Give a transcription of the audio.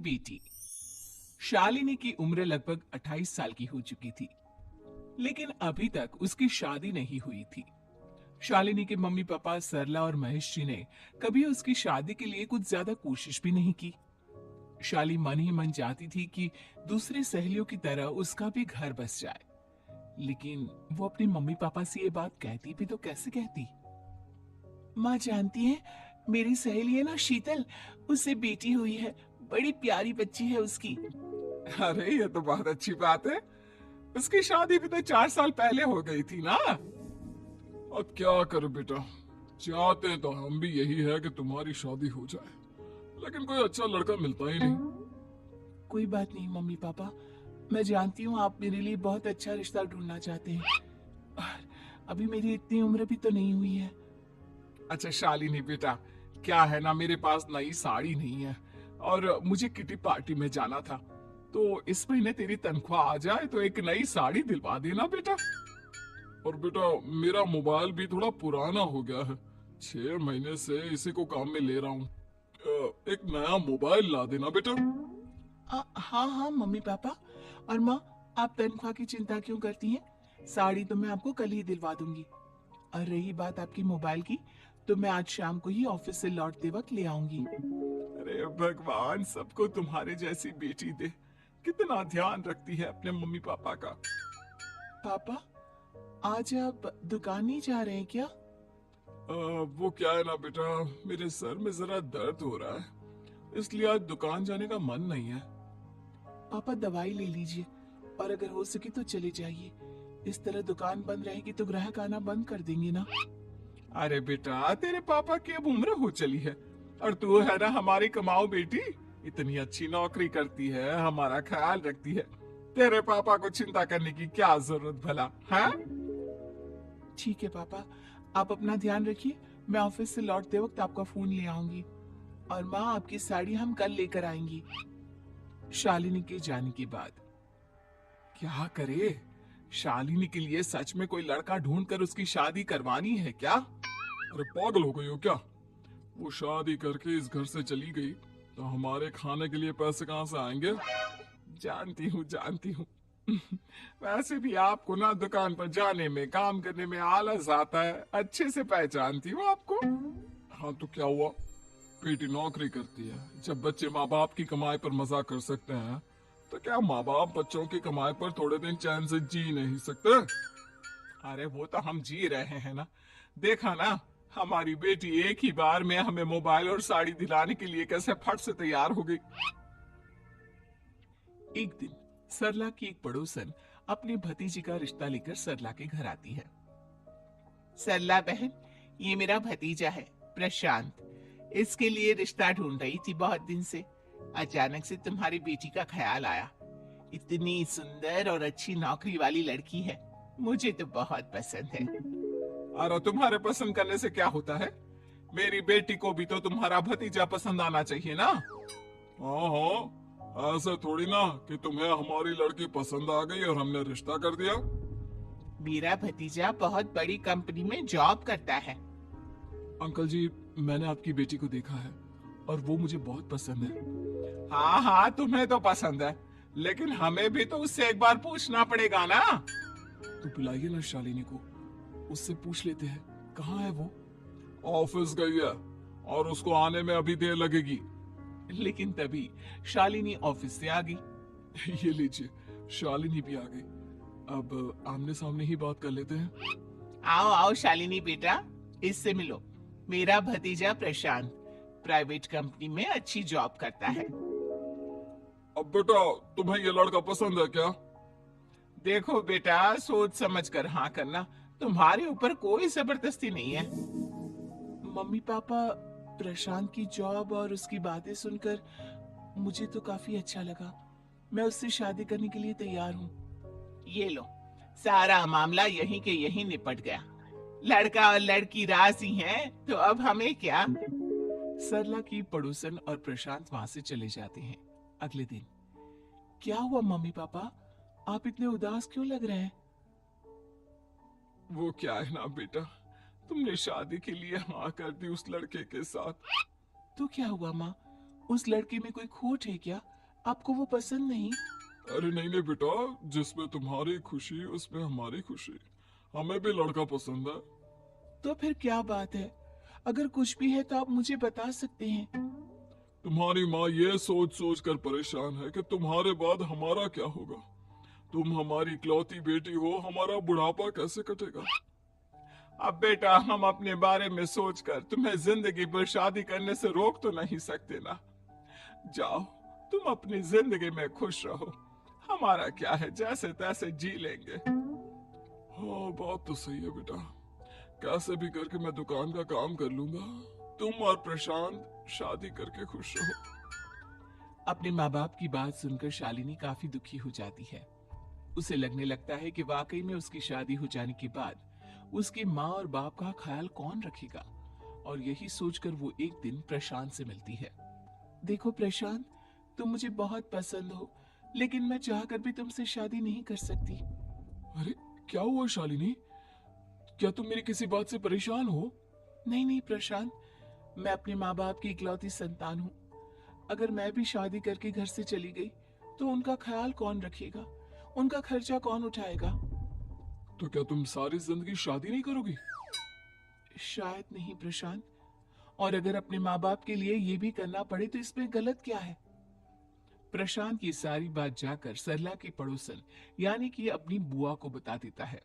बेटी। शालिनी की उम्र लगभग 28 साल की हो चुकी थी, लेकिन अभी तक उसकी शादी नहीं हुई थी। शालिनी के मम्मी पापा सरला और महेश जी ने कभी उसकी शादी के लिए कुछ ज्यादा कोशिश भी नहीं की। शाली मन ही मन चाहती थी कि दूसरी सहेलियों की तरह उसका भी घर बस जाए, लेकिन वो अपने मम्मी पापा से ये बात कहती भी तो कैसे कहती। माँ जानती है, मेरी सहेली है ना शीतल, उससे बेटी हुई है, बड़ी प्यारी बच्ची है उसकी। अरे ये तो बहुत अच्छी बात है। उसकी शादी भी तो 4 साल पहले हो गई थी ना। अब क्या करो बेटा, चाहते तो हम भी यही है कि तुम्हारी शादी हो जाए, लेकिन कोई अच्छा लड़का मिलता ही नहीं। कोई बात नहीं मम्मी पापा, मैं जानती हूँ आप मेरे लिए बहुत अच्छा रिश्ता ढूंढना चाहते हैं। अभी मेरी इतनी उम्र भी तो नहीं हुई है। अच्छा शालिनी बेटा, क्या है ना, मेरे पास नई साड़ी नहीं है और मुझे किटी पार्टी में जाना था, तो इस महीने तेरी तनख्वाह आ जाए तो एक नई साड़ी दिलवा देना बेटा। और बेटा, मेरा मोबाइल भी थोड़ा पुराना हो गया है, 6 महीने से इसी को काम में ले रहा हूँ। एक नया मोबाइल ला देना बेटा। हाँ हाँ मम्मी पापा। और माँ, आप तनख्वाह की चिंता क्यों करती हैं? साड़ी तो मैं आपको कल ही दिलवा दूंगी। और रही बात आपकी मोबाइल की, तो मैं आज शाम को ही ऑफिस से लौटते वक्त ले आऊंगी। अरे भगवान, सबको तुम्हारे जैसी बेटी दे। कितना ध्यान रखती है अपने मम्मी पापा का। पापा, आज आप दुकान नहीं जा रहे हैं क्या? वो क्या है ना बेटा, मेरे सर में जरा दर्द हो रहा है, इसलिए आज दुकान जाने का मन नहीं है। पापा दवाई ले लीजिए और अगर हो सके तो चले जाइए। इस तरह दुकान बंद रहेगी तो ग्राहक आना बंद कर देंगे ना। अरे बेटा, तेरे पापा की अब उम्र हो चली है और तू है ना हमारी कमाऊ बेटी, इतनी अच्छी नौकरी करती है, हमारा ख्याल रखती है। तेरे पापा को चिंता करने की क्या जरूरत भला है? ठीक है पापा, आप अपना ध्यान रखिए। मैं ऑफिस से लौटते वक्त आपका फोन ले आऊंगी। और माँ, आपकी साड़ी हम कल लेकर आएंगी। शालिनी के जाने के बाद क्या करे? शालिनी के लिए सच में कोई लड़का ढूंढकर उसकी शादी करवानी है क्या? अरे पागल हो गई हो क्या? वो शादी करके इस घर से चली गई तो हमारे खाने के लिए पैसे कहाँ से आएंगे? जानती हूँ वैसे भी आपको ना दुकान पर जाने में, काम करने में आलस आता है, अच्छे से पहचानती हूँ आपको। हाँ तो क्या हुआ, बेटी नौकरी करती है। जब बच्चे माँ बाप की कमाई पर मजा कर सकते हैं, तो क्या माँ बाप बच्चों की कमाई पर थोड़े दिन चैन से जी नहीं सकते? अरे वो तो हम जी रहे हैं ना। देखा ना, हमारी बेटी एक ही बार में हमें मोबाइल और साड़ी दिलाने के लिए कैसे फट से तैयार हो गई। एक दिन सरला की एक पड़ोसन अपने भतीजी का रिश्ता लेकर सरला के घर आती है। सरला बहन, ये मेरा भतीजा है प्रशांत। इसके लिए रिश्ता ढूंढ रही थी बहुत दिन से। अचानक से तुम्हारी बेटी का ख्याल आया। इतनी सुंदर और अच्छी नौकरी वाली लड़की है, मुझे तो बहुत पसंद है। अरे तुम्हारे पसंद करने से क्या होता है? मेरी बेटी को भी तो तुम्हारा भतीजा पसंद आना चाहिए ना। हाँ हाँ, ऐसा थोड़ी ना कि तुम्हें हमारी लड़की पसंद आ गई और हमने रिश्ता कर दिया। मेरा भतीजा बहुत बड़ी कंपनी में जॉब करता है। अंकल जी, मैंने आपकी बेटी को देखा है और वो मुझे बहुत पसंद है। हाँ हाँ, तुम्हें तो पसंद है, लेकिन हमें भी तो उससे एक बार पूछना पड़ेगा ना। तो बुलाइए ना शालिनी को, उससे पूछ लेते हैं कहाँ है वो। ऑफिस गई है और उसको आने में अभी देर लगेगी। लेकिन तभी शालिनी ऑफिस से आ गई। ये लीजिए, शालिनी भी आ गई। अब आमने सामने ही बात कर लेते हैं। आओ आओ शालिनी बेटा, इससे मिलो। मेरा भतीजा प्रशांत प्राइवेट कंपनी में अच्छी जॉब करता है। अब बेटा, तुम्हें ये लड़का पसंद है क्या? देखो बेटा, सोच समझ कर हाँ करना, तुम्हारे ऊपर कोई जबरदस्ती नहीं है। मम्मी पापा, प्रशांत की जॉब और उसकी बातें सुनकर मुझे तो काफी अच्छा लगा। मैं उससे शादी करने के लिए तैयार हूँ। ये लो, सारा मामला यहीं के यहीं निपट गया। लड़का और लड़की राजी हैं, तो अब हमें क्या। सरला की पड़ोसन और प्रशांत वहां से चले जाते हैं। अगले दिन, क्या हुआ मम्मी पापा, आप इतने उदास क्यों लग रहे हैं? वो क्या है ना बेटा, तुमने शादी के लिए हाँ कर दी उस लड़के के साथ। तो क्या हुआ माँ, उस लड़के में कोई खोट है क्या? आपको वो पसंद नहीं? अरे नहीं नहीं बेटा, जिसमें तुम्हारी खुशी उसमें हमारी खुशी। हमें भी लड़का पसंद है। तो फिर क्या बात है? अगर कुछ भी है तो आप मुझे बता सकते हैं। तुम्हारी माँ ये सोच सोच कर परेशान है कि तुम्हारे बाद हमारा क्या होगा। तुम हमारी इकलौती बेटी हो, हमारा बुढ़ापा कैसे कटेगा। अब बेटा, हम अपने बारे में सोचकर तुम्हें जिंदगी भर शादी करने से रोक तो नहीं सकते ना। जाओ, तुम अपनी जिंदगी में खुश रहो। हमारा क्या है, जैसे तैसे जी लेंगे। हाँ बात तो सही है बेटा, कैसे भी करके मैं दुकान का काम कर लूंगा। तुम और प्रशांत शादी करके खुश रहो। अपने माँ बाप की बात सुनकर शालिनी काफी दुखी हो जाती है। उसे लगने लगता है कि वाकई में उसकी शादी हो जाने के बाद उसकी माँ और बाप का ख्याल कौन रखेगा। और यही सोचकर वो एक दिन प्रशांत से मिलती है। देखो प्रशांत, तुम मुझे बहुत पसंद हो, लेकिन मैं चाहकर भी तुमसे शादी नहीं कर सकती। अरे क्या हुआ शालिनी, क्या तुम मेरी किसी बात से परेशान हो? नहीं नहीं प्रशांत, मैं अपने माँ बाप की इकलौती संतान हूँ। अगर मैं भी शादी करके घर से चली गई तो उनका ख्याल कौन रखेगा, उनका खर्चा कौन उठाएगा? तो क्या तुम सारी जिंदगी शादी नहीं करोगी? शायद नहीं प्रशांत, और अगर अपने माँ बाप के लिए ये भी करना पड़े तो इसमें गलत क्या है? प्रशांत ये सारी बात जाकर सरला के पड़ोसन यानी कि अपनी बुआ को बता देता है।